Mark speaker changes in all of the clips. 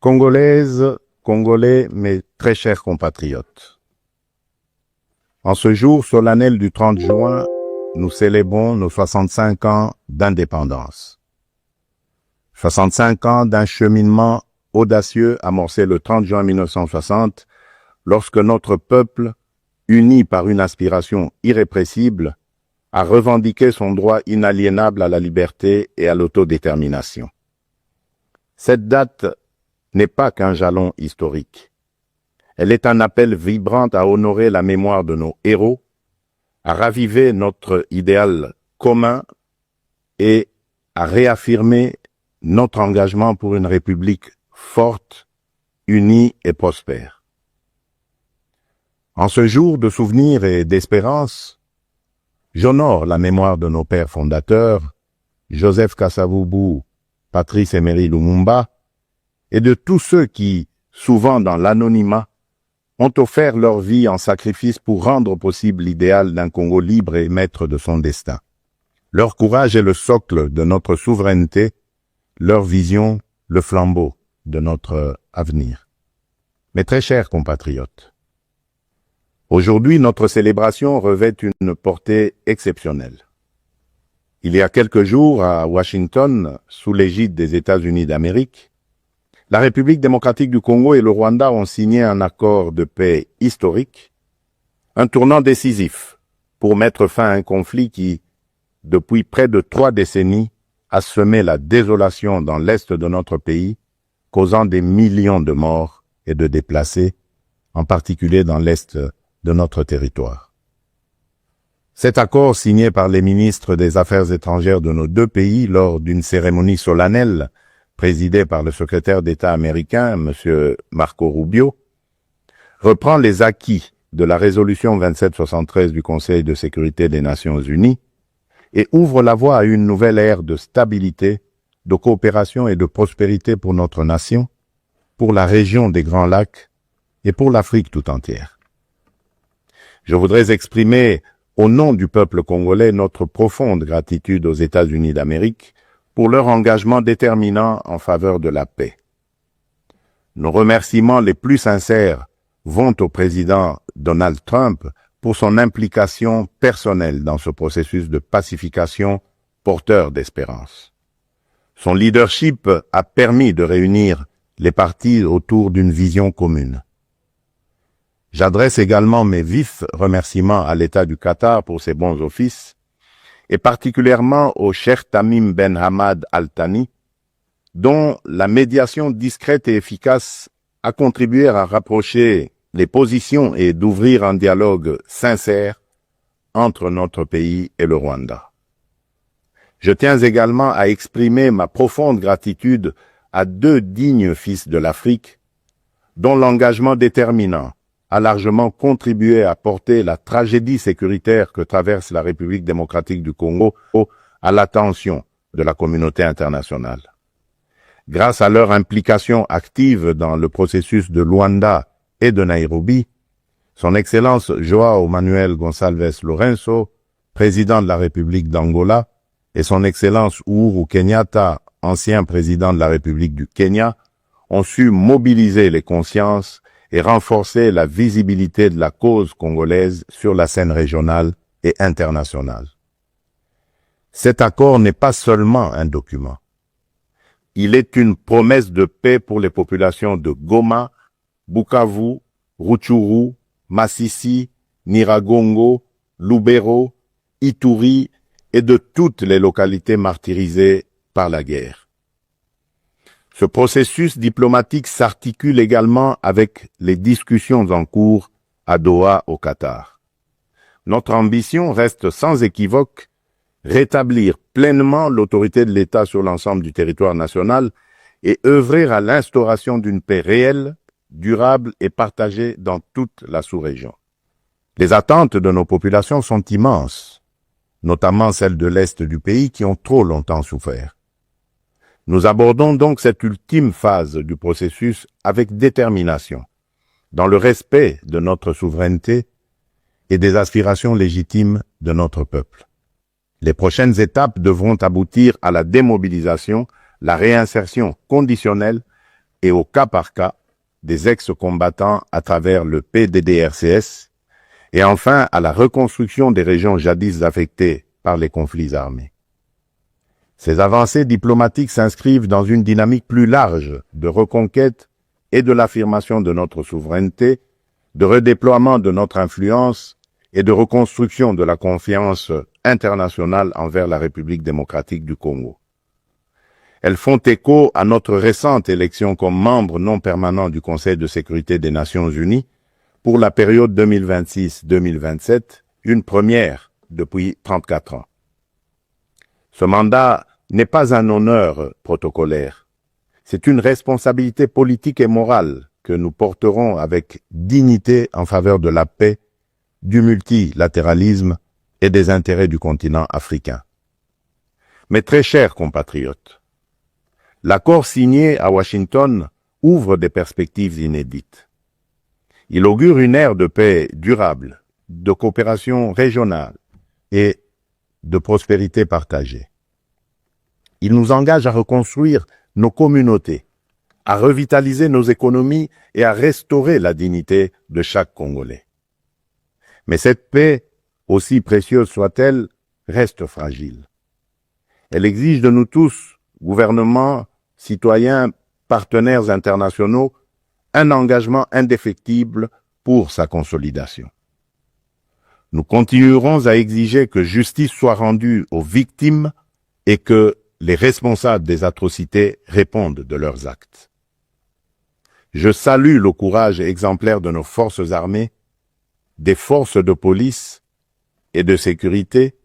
Speaker 1: Congolaises, Congolais, mes très chers compatriotes. En ce jour solennel du 30 juin, nous célébrons nos 65 ans d'indépendance. 65 ans d'un cheminement audacieux amorcé le 30 juin 1960, lorsque notre peuple, uni par une aspiration irrépressible, a revendiqué son droit inaliénable à la liberté et à l'autodétermination. Cette date n'est pas qu'un jalon historique. Elle est un appel vibrant à honorer la mémoire de nos héros, à raviver notre idéal commun et à réaffirmer notre engagement pour une République forte, unie et prospère. En ce jour de souvenir et d'espérance, j'honore la mémoire de nos pères fondateurs, Joseph Kasavubu, Patrice Emery Lumumba, et de tous ceux qui, souvent dans l'anonymat, ont offert leur vie en sacrifice pour rendre possible l'idéal d'un Congo libre et maître de son destin. Leur courage est le socle de notre souveraineté, leur vision, le flambeau de notre avenir. Mes très chers compatriotes, aujourd'hui, notre célébration revêt une portée exceptionnelle. Il y a quelques jours, à Washington, sous l'égide des États-Unis d'Amérique, la République démocratique du Congo et le Rwanda ont signé un accord de paix historique, un tournant décisif pour mettre fin à un conflit qui, depuis près de 3 décennies, a semé la désolation dans l'est de notre pays, causant des millions de morts et de déplacés, en particulier dans l'est de notre territoire. Cet accord signé par les ministres des Affaires étrangères de nos 2 pays lors d'une cérémonie solennelle présidée par le secrétaire d'État américain, M. Marco Rubio, reprend les acquis de la résolution 2773 du Conseil de sécurité des Nations Unies et ouvre la voie à une nouvelle ère de stabilité, de coopération et de prospérité pour notre nation, pour la région des Grands Lacs et pour l'Afrique tout entière. Je voudrais exprimer au nom du peuple congolais notre profonde gratitude aux États-Unis d'Amérique pour leur engagement déterminant en faveur de la paix. Nos remerciements les plus sincères vont au président Donald Trump pour son implication personnelle dans ce processus de pacification porteur d'espérance. Son leadership a permis de réunir les partis autour d'une vision commune. J'adresse également mes vifs remerciements à l'État du Qatar pour ses bons offices, et particulièrement au Cheikh Tamim Ben Hamad Al Thani, dont la médiation discrète et efficace a contribué à rapprocher les positions et d'ouvrir un dialogue sincère entre notre pays et le Rwanda. Je tiens également à exprimer ma profonde gratitude à 2 dignes fils de l'Afrique, dont l'engagement déterminant a largement contribué à porter la tragédie sécuritaire que traverse la République démocratique du Congo à l'attention de la communauté internationale. Grâce à leur implication active dans le processus de Luanda et de Nairobi, Son Excellence João Manuel Gonçalves Lourenço, président de la République d'Angola, et Son Excellence Uhuru Kenyatta, ancien président de la République du Kenya, ont su mobiliser les consciences et renforcer la visibilité de la cause congolaise sur la scène régionale et internationale. Cet accord n'est pas seulement un document. Il est une promesse de paix pour les populations de Goma, Bukavu, Rutshuru, Masisi, Nyiragongo, Lubero, Ituri et de toutes les localités martyrisées par la guerre. Ce processus diplomatique s'articule également avec les discussions en cours à Doha, au Qatar. Notre ambition reste sans équivoque rétablir pleinement l'autorité de l'État sur l'ensemble du territoire national et œuvrer à l'instauration d'une paix réelle, durable et partagée dans toute la sous-région. Les attentes de nos populations sont immenses, notamment celles de l'Est du pays qui ont trop longtemps souffert. Nous abordons donc cette ultime phase du processus avec détermination, dans le respect de notre souveraineté et des aspirations légitimes de notre peuple. Les prochaines étapes devront aboutir à la démobilisation, la réinsertion conditionnelle, et au cas par cas des ex-combattants à travers le PDDRCS, et enfin à la reconstruction des régions jadis affectées par les conflits armés. Ces avancées diplomatiques s'inscrivent dans une dynamique plus large de reconquête et de l'affirmation de notre souveraineté, de redéploiement de notre influence et de reconstruction de la confiance internationale envers la République démocratique du Congo. Elles font écho à notre récente élection comme membre non permanent du Conseil de sécurité des Nations Unies pour la période 2026-2027, une première depuis 34 ans. Ce mandat n'est pas un honneur protocolaire. C'est une responsabilité politique et morale que nous porterons avec dignité en faveur de la paix, du multilatéralisme et des intérêts du continent africain. Mes très chers compatriotes, l'accord signé à Washington ouvre des perspectives inédites. Il augure une ère de paix durable, de coopération régionale et de prospérité partagée. Il nous engage à reconstruire nos communautés, à revitaliser nos économies et à restaurer la dignité de chaque Congolais. Mais cette paix, aussi précieuse soit-elle, reste fragile. Elle exige de nous tous, gouvernements, citoyens, partenaires internationaux, un engagement indéfectible pour sa consolidation. Nous continuerons à exiger que justice soit rendue aux victimes et que les responsables des atrocités répondent de leurs actes. Je salue le courage exemplaire de nos forces armées, des forces de police et de sécurité,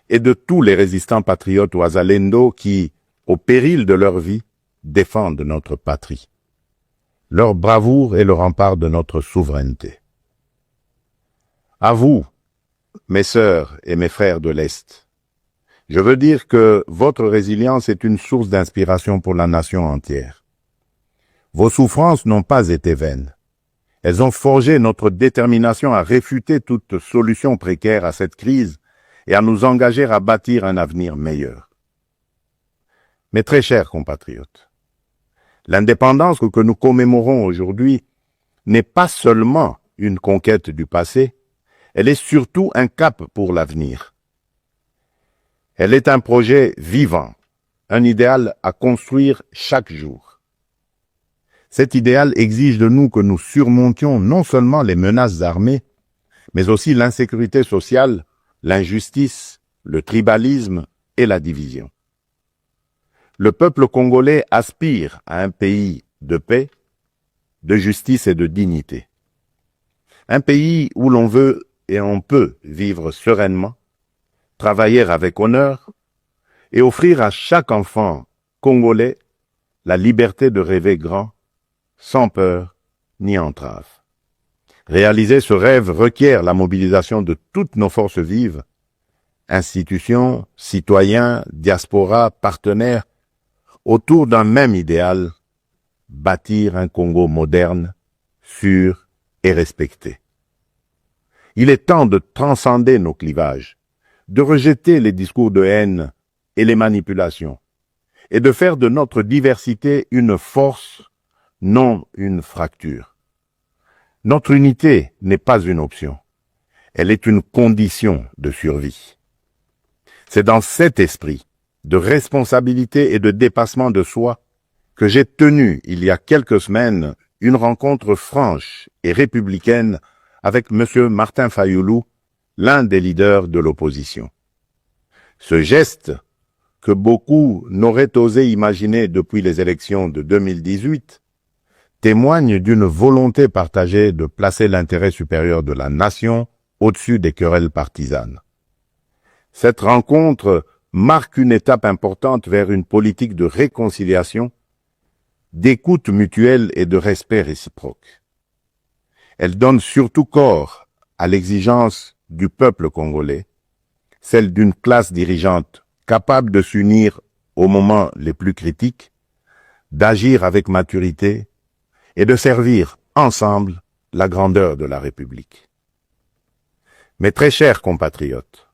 Speaker 1: et de tous les résistants patriotes ouazalendo qui, au péril de leur vie, défendent notre patrie. Leur bravoure est le rempart de notre souveraineté. À vous, mes sœurs et mes frères de l'Est, je veux dire que votre résilience est une source d'inspiration pour la nation entière. Vos souffrances n'ont pas été vaines. Elles ont forgé notre détermination à réfuter toute solution précaire à cette crise et à nous engager à bâtir un avenir meilleur. Mes très chers compatriotes, l'indépendance que nous commémorons aujourd'hui n'est pas seulement une conquête du passé, elle est surtout un cap pour l'avenir. Elle est un projet vivant, un idéal à construire chaque jour. Cet idéal exige de nous que nous surmontions non seulement les menaces armées, mais aussi l'insécurité sociale, l'injustice, le tribalisme et la division. Le peuple congolais aspire à un pays de paix, de justice et de dignité. Un pays où l'on veut et on peut vivre sereinement, travailler avec honneur et offrir à chaque enfant congolais la liberté de rêver grand, sans peur ni entrave. Réaliser ce rêve requiert la mobilisation de toutes nos forces vives, institutions, citoyens, diaspora, partenaires, autour d'un même idéal, bâtir un Congo moderne, sûr et respecté. Il est temps de transcender nos clivages, de rejeter les discours de haine et les manipulations, et de faire de notre diversité une force, non une fracture. Notre unité n'est pas une option, elle est une condition de survie. C'est dans cet esprit de responsabilité et de dépassement de soi que j'ai tenu il y a quelques semaines une rencontre franche et républicaine avec M. Martin Fayoulou, l'un des leaders de l'opposition. Ce geste, que beaucoup n'auraient osé imaginer depuis les élections de 2018, témoigne d'une volonté partagée de placer l'intérêt supérieur de la nation au-dessus des querelles partisanes. Cette rencontre marque une étape importante vers une politique de réconciliation, d'écoute mutuelle et de respect réciproque. Elle donne surtout corps à l'exigence du peuple congolais, celle d'une classe dirigeante capable de s'unir aux moments les plus critiques, d'agir avec maturité et de servir ensemble la grandeur de la République. Mes très chers compatriotes,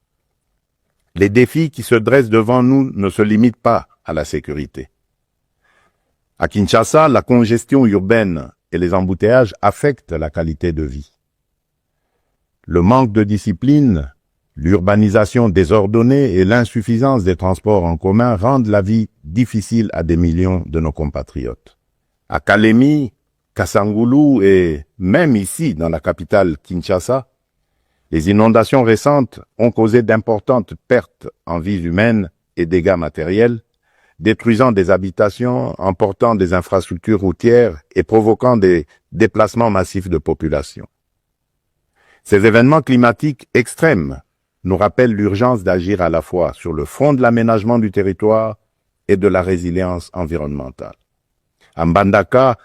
Speaker 1: les défis qui se dressent devant nous ne se limitent pas à la sécurité. À Kinshasa, la congestion urbaine et les embouteillages affectent la qualité de vie. Le manque de discipline, l'urbanisation désordonnée et l'insuffisance des transports en commun rendent la vie difficile à des millions de nos compatriotes. À Kalemi, Kasangoulou et même ici, dans la capitale Kinshasa, les inondations récentes ont causé d'importantes pertes en vies humaines et dégâts matériels, détruisant des habitations, emportant des infrastructures routières et provoquant des déplacements massifs de population. Ces événements climatiques extrêmes nous rappellent l'urgence d'agir à la fois sur le front de l'aménagement du territoire et de la résilience environnementale. À Mbandaka,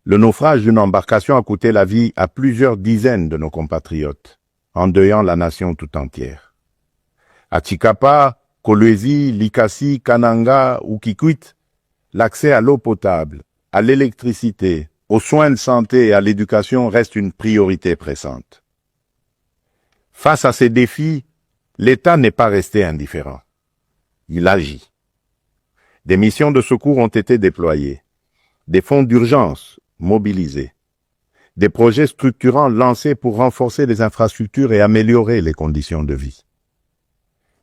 Speaker 1: le naufrage d'une embarcation a coûté la vie à plusieurs dizaines de nos compatriotes, endeuillant la nation tout entière. À Tshikapa, Kolwezi, Likasi, Kananga ou Kikwit, l'accès à l'eau potable, à l'électricité, aux soins de santé et à l'éducation reste une priorité pressante. Face à ces défis, l'État n'est pas resté indifférent. Il agit. Des missions de secours ont été déployées, des fonds d'urgence mobilisés, des projets structurants lancés pour renforcer les infrastructures et améliorer les conditions de vie.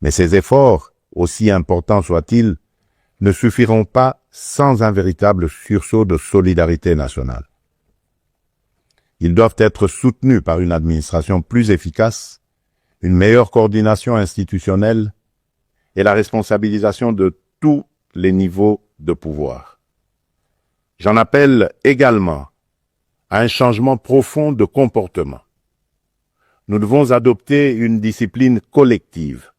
Speaker 1: Mais ces efforts, aussi importants soient-ils, ne suffiront pas sans un véritable sursaut de solidarité nationale. Ils doivent être soutenus par une administration plus efficace, une meilleure coordination institutionnelle et la responsabilisation de tous les niveaux de pouvoir. J'en appelle également à un changement profond de comportement. Nous devons adopter une discipline collective,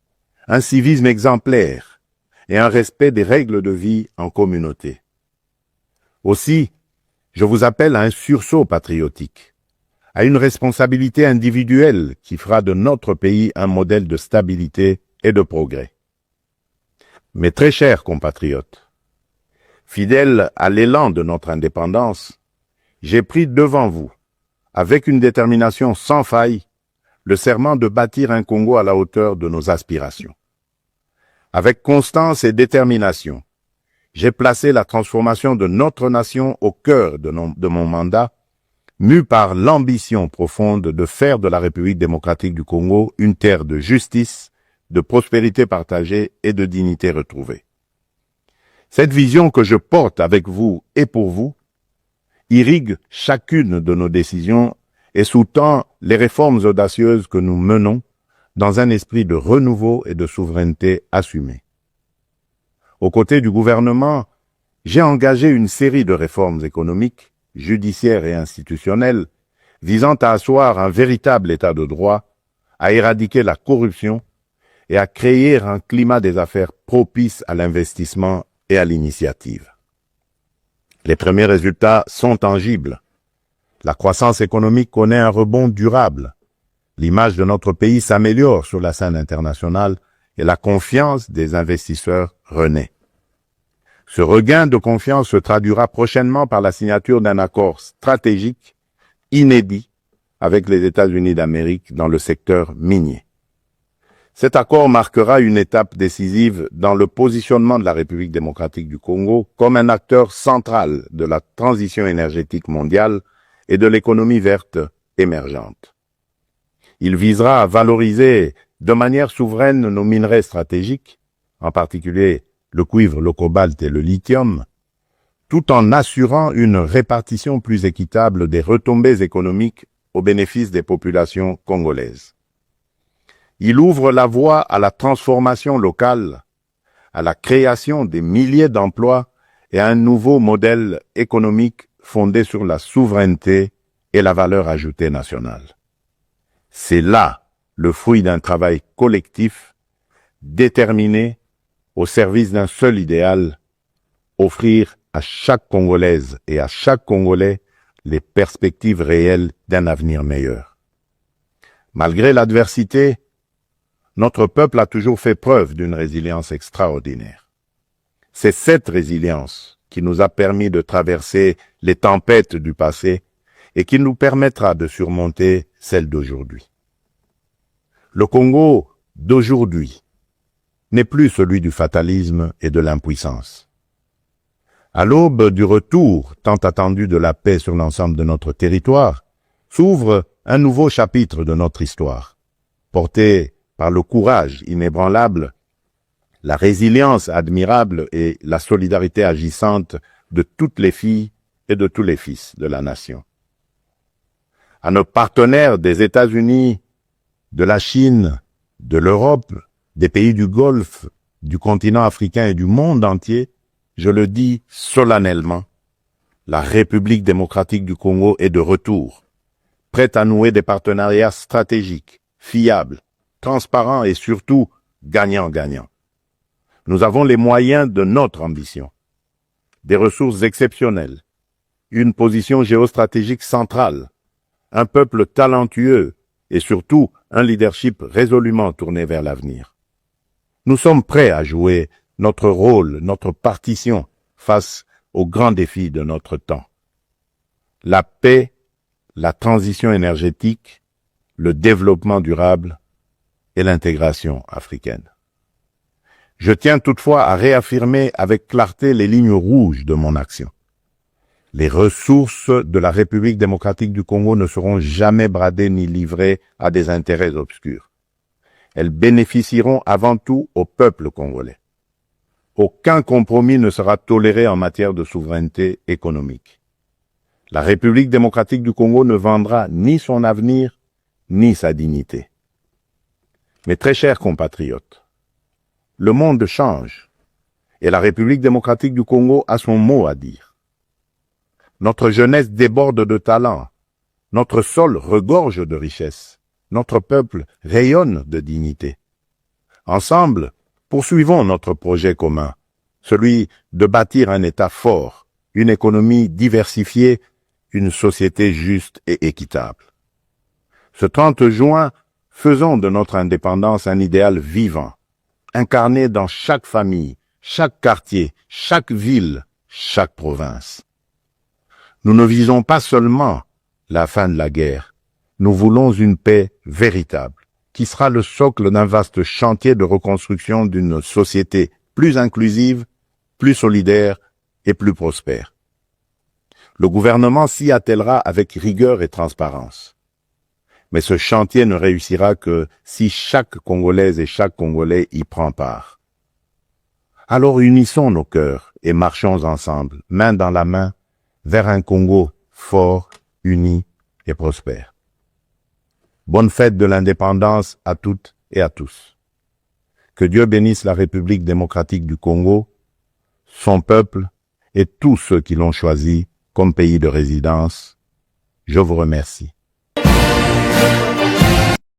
Speaker 1: un civisme exemplaire et un respect des règles de vie en communauté. Aussi, je vous appelle à un sursaut patriotique, à une responsabilité individuelle qui fera de notre pays un modèle de stabilité et de progrès. Mes très chers compatriotes, fidèles à l'élan de notre indépendance, j'ai pris devant vous, avec une détermination sans faille, le serment de bâtir un Congo à la hauteur de nos aspirations. Avec constance et détermination, j'ai placé la transformation de notre nation au cœur de mon mandat, mu par l'ambition profonde de faire de la République démocratique du Congo une terre de justice, de prospérité partagée et de dignité retrouvée. Cette vision que je porte avec vous et pour vous irrigue chacune de nos décisions et sous-tend les réformes audacieuses que nous menons dans un esprit de renouveau et de souveraineté assumée. Aux côtés du gouvernement, j'ai engagé une série de réformes économiques, judiciaires et institutionnelles visant à asseoir un véritable état de droit, à éradiquer la corruption et à créer un climat des affaires propice à l'investissement et à l'initiative. Les premiers résultats sont tangibles. La croissance économique connaît un rebond durable. L'image de notre pays s'améliore sur la scène internationale et la confiance des investisseurs renaît. Ce regain de confiance se traduira prochainement par la signature d'un accord stratégique inédit avec les États-Unis d'Amérique dans le secteur minier. Cet accord marquera une étape décisive dans le positionnement de la République démocratique du Congo comme un acteur central de la transition énergétique mondiale et de l'économie verte émergente. Il visera à valoriser de manière souveraine nos minerais stratégiques, en particulier le cuivre, le cobalt et le lithium, tout en assurant une répartition plus équitable des retombées économiques au bénéfice des populations congolaises. Il ouvre la voie à la transformation locale, à la création des milliers d'emplois et à un nouveau modèle économique fondé sur la souveraineté et la valeur ajoutée nationale. C'est là le fruit d'un travail collectif, déterminé, au service d'un seul idéal, offrir à chaque Congolaise et à chaque Congolais les perspectives réelles d'un avenir meilleur. Malgré l'adversité, notre peuple a toujours fait preuve d'une résilience extraordinaire. C'est cette résilience qui nous a permis de traverser les tempêtes du passé et qui nous permettra de surmonter celles d'aujourd'hui. Le Congo d'aujourd'hui n'est plus celui du fatalisme et de l'impuissance. À l'aube du retour tant attendu de la paix sur l'ensemble de notre territoire, s'ouvre un nouveau chapitre de notre histoire, porté par le courage inébranlable, la résilience admirable et la solidarité agissante de toutes les filles et de tous les fils de la nation. À nos partenaires des États-Unis, de la Chine, de l'Europe, des pays du Golfe, du continent africain et du monde entier, je le dis solennellement, la République démocratique du Congo est de retour, prête à nouer des partenariats stratégiques, fiables, transparents et surtout gagnant-gagnant. Nous avons les moyens de notre ambition, des ressources exceptionnelles, une position géostratégique centrale, un peuple talentueux et surtout un leadership résolument tourné vers l'avenir. Nous sommes prêts à jouer notre rôle, notre partition face aux grands défis de notre temps. La paix, la transition énergétique, le développement durable et l'intégration africaine. Je tiens toutefois à réaffirmer avec clarté les lignes rouges de mon action. Les ressources de la République démocratique du Congo ne seront jamais bradées ni livrées à des intérêts obscurs. Elles bénéficieront avant tout au peuple congolais. Aucun compromis ne sera toléré en matière de souveraineté économique. La République démocratique du Congo ne vendra ni son avenir, ni sa dignité. Mes très chers compatriotes, le monde change et la République démocratique du Congo a son mot à dire. Notre jeunesse déborde de talent, notre sol regorge de richesses, notre peuple rayonne de dignité. Ensemble, poursuivons notre projet commun, celui de bâtir un État fort, une économie diversifiée, une société juste et équitable. Ce 30 juin, faisons de notre indépendance un idéal vivant, incarné dans chaque famille, chaque quartier, chaque ville, chaque province. Nous ne visons pas seulement la fin de la guerre, nous voulons une paix véritable, qui sera le socle d'un vaste chantier de reconstruction d'une société plus inclusive, plus solidaire et plus prospère. Le gouvernement s'y attellera avec rigueur et transparence. Mais ce chantier ne réussira que si chaque Congolaise et chaque Congolais y prend part. Alors unissons nos cœurs et marchons ensemble, main dans la main, vers un Congo fort, uni et prospère. Bonne fête de l'indépendance à toutes et à tous. Que Dieu bénisse la République démocratique du Congo, son peuple et tous ceux qui l'ont choisi comme pays de résidence. Je vous remercie.